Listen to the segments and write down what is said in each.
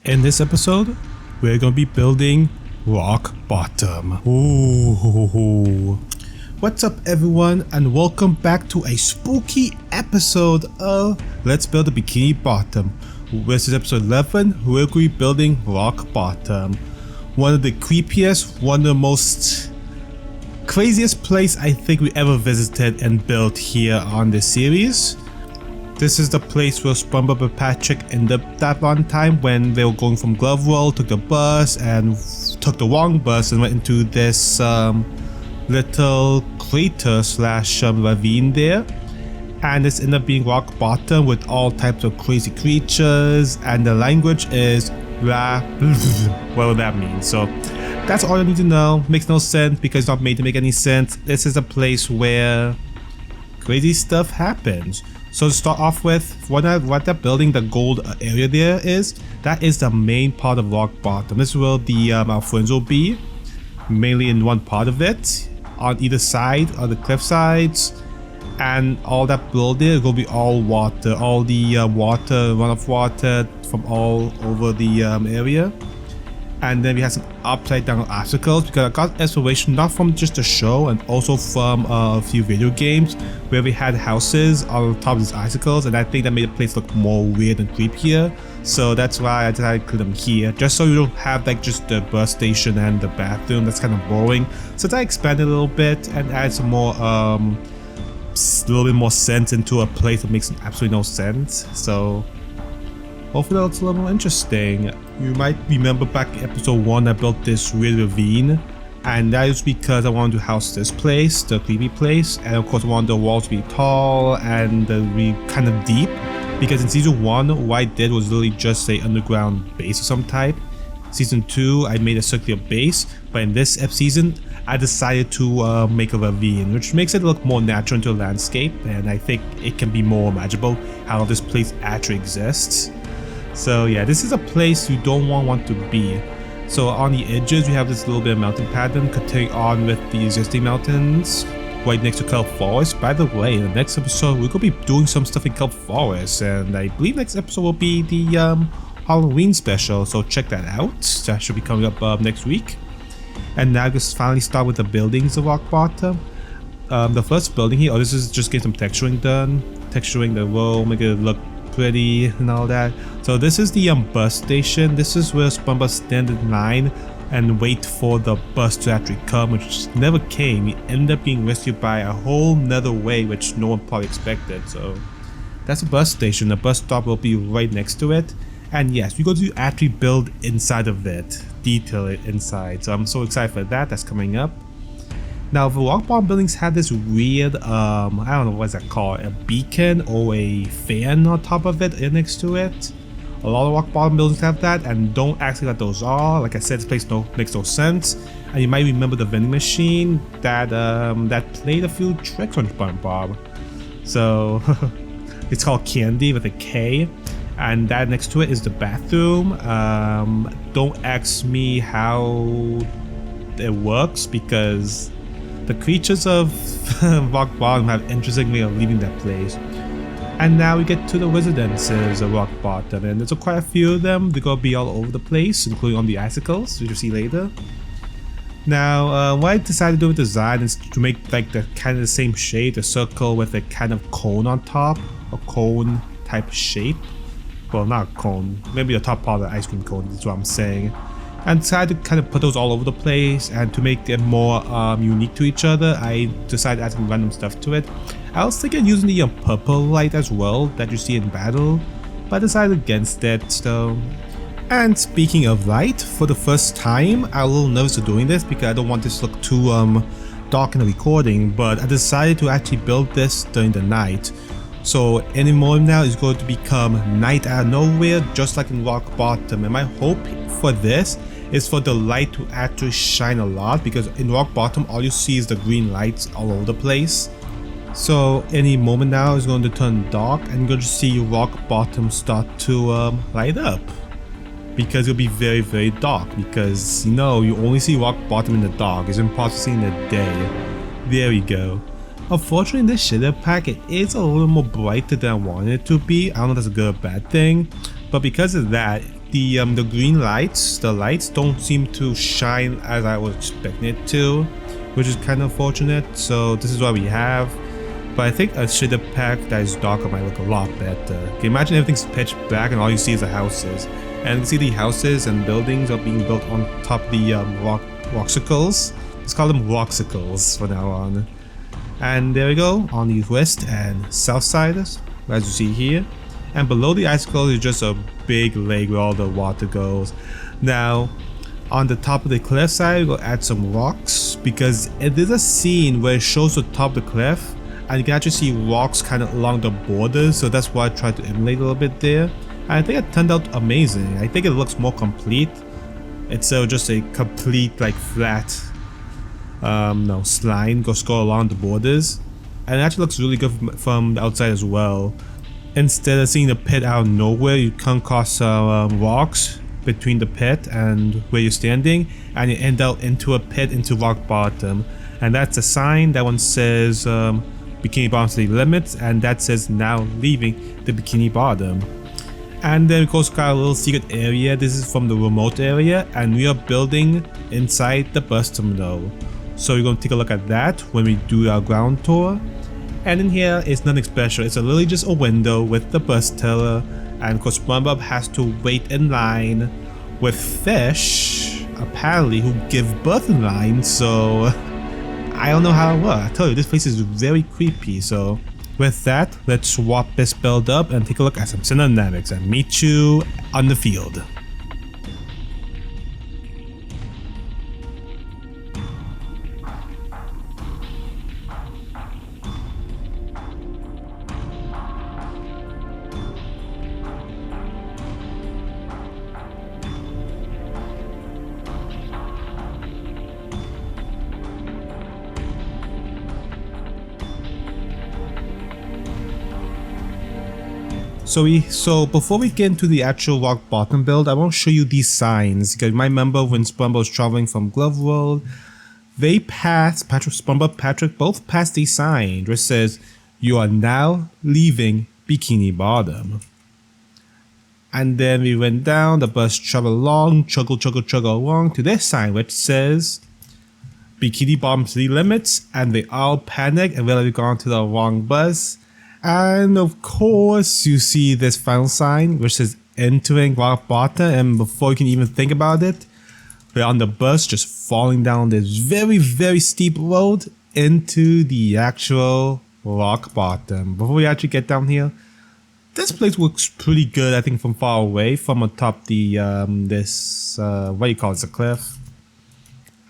In this episode, we're gonna be building rock bottom. Ooh. What's up everyone, and welcome back to a spooky episode of Let's Build a Bikini Bottom. This is episode 11, we're gonna be building rock bottom. One of the creepiest, one of the most craziest place I think we ever visited and built here on this series. This is the place where SpongeBob and Patrick ended up that one time when they were going from Glove World, took the bus and took the wrong bus and went into this little crater slash ravine there. And this ended up being rock bottom with all types of crazy creatures, and the language is whatever that means. So that's all you need to know. Makes no sense because it's not made to make any sense. This is a place where crazy stuff happens. So to start off with, what that building, the gold area there is, that is the main part of rock bottom. This is where the our friends will be, mainly in one part of it, on either side of the cliff sides, and all that below there will be all water, all the water, runoff water from all over the area. And then we have some upside down obstacles because I got inspiration not from just the show and also from a few video games where we had houses on top of these icicles, and I think that made the place look more weird and creepier. So that's why I decided to put them here, just so you don't have like just the bus station and the bathroom. That's kind of boring. So I expanded a little bit and added some more a little bit more sense into a place that makes absolutely no sense. So hopefully that looks a little more interesting. You might remember back in episode 1 I built this weird ravine, and that is because I wanted to house this place, the creepy place, and of course I wanted the walls to be tall and be kind of deep, because in season 1 what I did was literally just a underground base of some type. Season 2 I made a circular base, but in this season I decided to make a ravine, which makes it look more natural into a landscape, and I think it can be more imaginable how this place actually exists. So yeah, this is a place you don't want to be. So on the edges we have this little bit of mountain pattern continuing on with the existing mountains right next to Kelp Forest. By the way, in the next episode we're going to be doing some stuff in Kelp Forest, and I believe next episode will be the Halloween special, so check that out. That should be coming up next week. And now just finally start with the buildings of rock bottom. The first building here, this is just getting some texturing done, texturing the road, make it look pretty and all that. So this is the bus station. This is where SpongeBob stand in line and wait for the bus to actually come, which never came. He ended up being rescued by a whole nother way, which no one probably expected. So that's a bus station. The bus stop will be right next to it. And yes, we're going to actually build inside of it, detail it inside. So I'm so excited for that. That's coming up. Now the rock bottom buildings have this weird, I don't know what's that called, a beacon or a fan on top of it next to it. A lot of rock bottom buildings have that, and don't ask me what those are. Like I said, this place makes no sense. And you might remember the vending machine that played a few tricks on SpongeBob. So it's called Candy with a K. And that next to it is the bathroom. Don't ask me how it works because the creatures of rock bottom have interesting way of leaving that place. And now we get to the residences of rock bottom, and there's quite a few of them. They're gonna be all over the place, including on the icicles, which you'll see later. Now what I decided to do with the design is to make like the kind of the same shape, a circle with a kind of cone on top, a cone type shape. Well, not a cone, maybe the top part of the ice cream cone is what I'm saying. And decided to kind of put those all over the place, and to make them more unique to each other, I decided to add some random stuff to it. I was thinking using the purple light as well that you see in battle, but I decided against it. So, and speaking of light, for the first time I'm a little nervous of doing this because I don't want this to look too dark in the recording, but I decided to actually build this during the night. So any moment now is going to become night out of nowhere, just like in rock bottom. And my hope for this is for the light to actually shine a lot, because in rock bottom all you see is the green lights all over the place. So any moment now is going to turn dark, and you're going to see rock bottom start to light up, because it'll be very, very dark, because you know you only see rock bottom in the dark. It's impossible to see in the day. There we go. Unfortunately, in this shader pack, it is a little more brighter than I wanted it to be. I don't know if that's a good or bad thing, but because of that, the green lights, the lights don't seem to shine as I was expecting it to, which is kind of fortunate. So this is what we have. But I think a shader pack that is darker might look a lot better. Can you imagine everything's pitch black and all you see is the houses? And you can see the houses and buildings are being built on top of the rocksicles. Let's call them rocksicles from now on. And there we go, on the west and south side, as you see here. And below the icicles is just a big lake where all the water goes. Now, on the top of the cliff side, we'll add some rocks because there's a scene where it shows the top of the cliff and you can actually see rocks kind of along the borders, so that's why I tried to emulate a little bit there. And I think it turned out amazing. I think it looks more complete. It's just a complete like flat slime goes along the borders, and it actually looks really good from the outside as well. Instead of seeing the pit out of nowhere, you come across rocks between the pit and where you're standing, and you end out into a pit into rock bottom. And that's a sign. That one says Bikini Bottom city limits, and that says now leaving the Bikini Bottom. And then of course got a little secret area. This is from the remote area, and we are building inside the bus terminal. So we're going to take a look at that when we do our ground tour. And in here it's nothing special. It's literally just a window with the bus teller, and of course SpongeBob has to wait in line with fish apparently who give birth in line. So I don't know how it works. I tell you, this place is very creepy. So with that, let's swap this build up and take a look at some cinematics and meet you on the field. So before we get into the actual rock bottom build, I want to show you these signs. Because you might remember when SpongeBob was traveling from Glove World, they passed, SpongeBob, Patrick both passed a sign which says, "You are now leaving Bikini Bottom." And then we went down, the bus traveled along, chuggle along to this sign which says, "Bikini Bottom city limits," and they all panicked and realized we've gone to the wrong bus. And of course you see this final sign which says entering rock bottom, and before you can even think about it, we're on the bus just falling down this very steep road into the actual rock bottom. Before we actually get down here, this place looks pretty good. I think from far away, from atop the what do you call it, the cliff.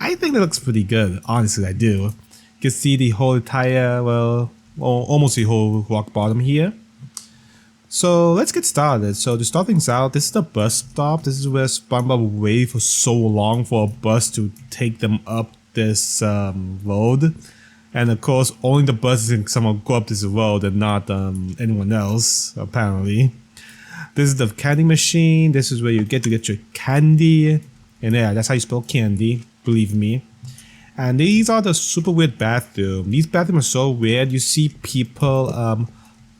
I think it looks pretty good, honestly. I do. You can see the whole entire, well, almost the whole rock bottom here. So let's get started. So to start things out, this is the bus stop. This is where SpongeBob waited for so long for a bus to take them up this road. And of course, only the buses can somehow go up this road and not anyone else, apparently. This is the candy machine. This is where you get your candy. And yeah, that's how you spell candy, believe me. And these are the super weird bathrooms. These bathrooms are so weird. You see people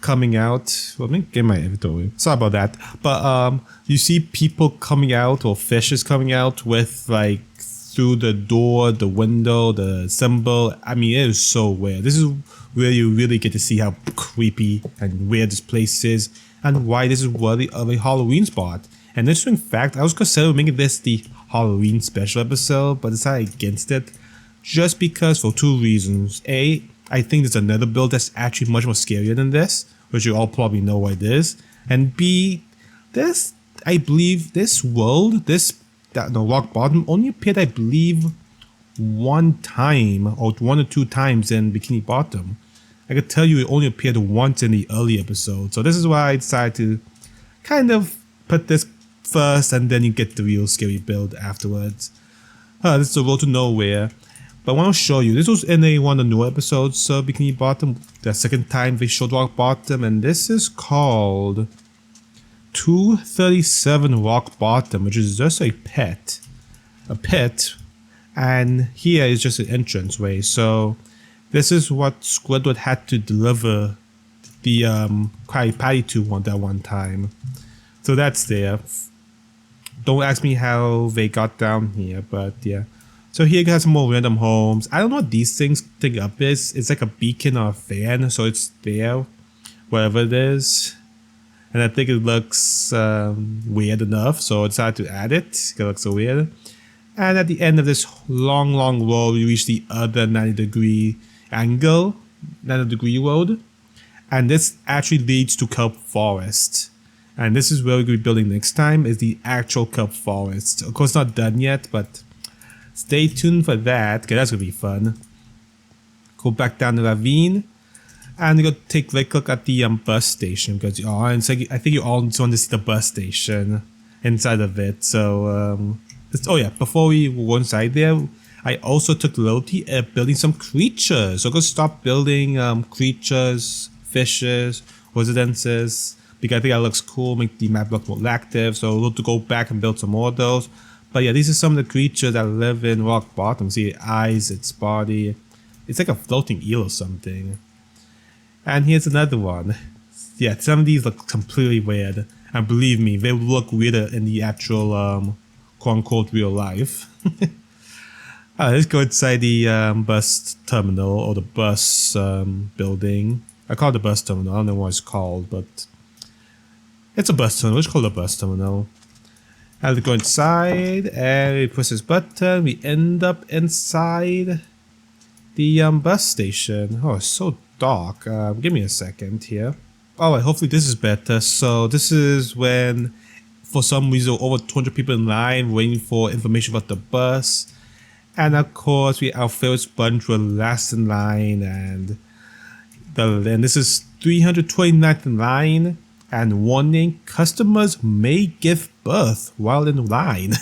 coming out. Well, let me get my inventory. Sorry about that. But you see people coming out, or fishes coming out with like through the door, the window, the symbol. I mean, it is so weird. This is where you really get to see how creepy and weird this place is, and why this is worthy of a Halloween spot. And interesting fact, I was considering making this the Halloween special episode, but decided against it. Just because, for two reasons. A, I think there's another build that's actually much more scarier than this, which you all probably know what it is. And B, this, I believe, this world, rock bottom only appeared, I believe, one time or one or two times in Bikini Bottom. I could tell you it only appeared once in the early episode. So this is why I decided to kind of put this first, and then you get the real scary build afterwards. This is the road to nowhere. But I want to show you, this was in one of the newer episodes of Bikini Bottom, the second time they showed rock bottom, and this is called 237 Rock Bottom, which is just a pit, and here is just an entranceway. So this is what Squidward had to deliver the Krabby Patty to that one time. So that's there. Don't ask me how they got down here, but yeah. So here you have some more random homes. I don't know what these things think of is. It's like a beacon or a fan, so it's there, wherever it is. And I think it looks weird enough, so I decided to add it. It looks so weird. And at the end of this long road, we reach the other 90-degree angle, 90-degree road. And this actually leads to kelp forest. And this is where we're going to be building next time, is the actual kelp forest. Of course, not done yet, but stay tuned for that, because that's going to be fun. Go back down the ravine. And go take a quick look at the bus station, because I think you all just want to see the bus station inside of it. So, oh yeah, before we go inside there, I also took the liberty of building some creatures. So I'm going to stop building creatures, fishes, residences, because I think that looks cool, make the map look more active. So we'll have to go back and build some more of those. But yeah, these are some of the creatures that live in rock bottom. See, eyes, its body. It's like a floating eel or something. And here's another one. Yeah, some of these look completely weird. And believe me, they will look weirder in the actual, quote-unquote, real life. Alright, let's go inside the bus terminal, or the bus building. I call it the bus terminal. I don't know what it's called, but it's a bus terminal. Let's call it a bus terminal. And we go inside, and we press this button. We end up inside the bus station. Oh, it's so dark. Give me a second here. Alright, hopefully this is better. So this is when, for some reason, over 200 people in line waiting for information about the bus. And of course, our favorite sponge were last in line, and this is 329th in line. And warning, customers may give birth while in line.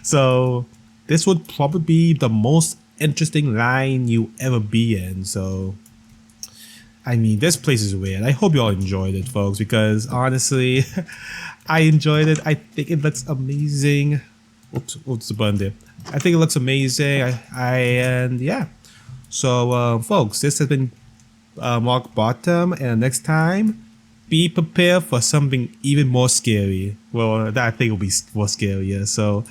So this would probably be the most interesting line you ever be in. So I mean, this place is weird. I hope you all enjoyed it, folks, because honestly, I enjoyed it. I think it looks amazing. Oops, what's the button there? I think it looks amazing. And yeah. So folks, this has been Rock Bottom, and next time, be prepared for something even more scary. Well, that I think will be more scarier. So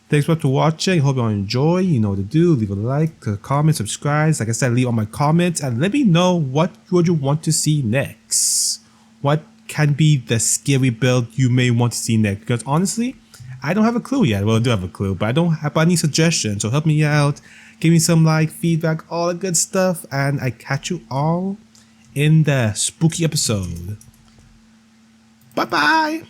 thanks for watching. Hope you all enjoy. You know what to do. Leave a like, comment, subscribe. Like I said, leave all my comments and let me know what would you want to see next. What can be the scary build you may want to see next? Because honestly, I don't have a clue yet. Well, I do have a clue, but I don't have any suggestions. So help me out. Give me some feedback, all the good stuff, and I catch you all in the spooky episode. Bye bye.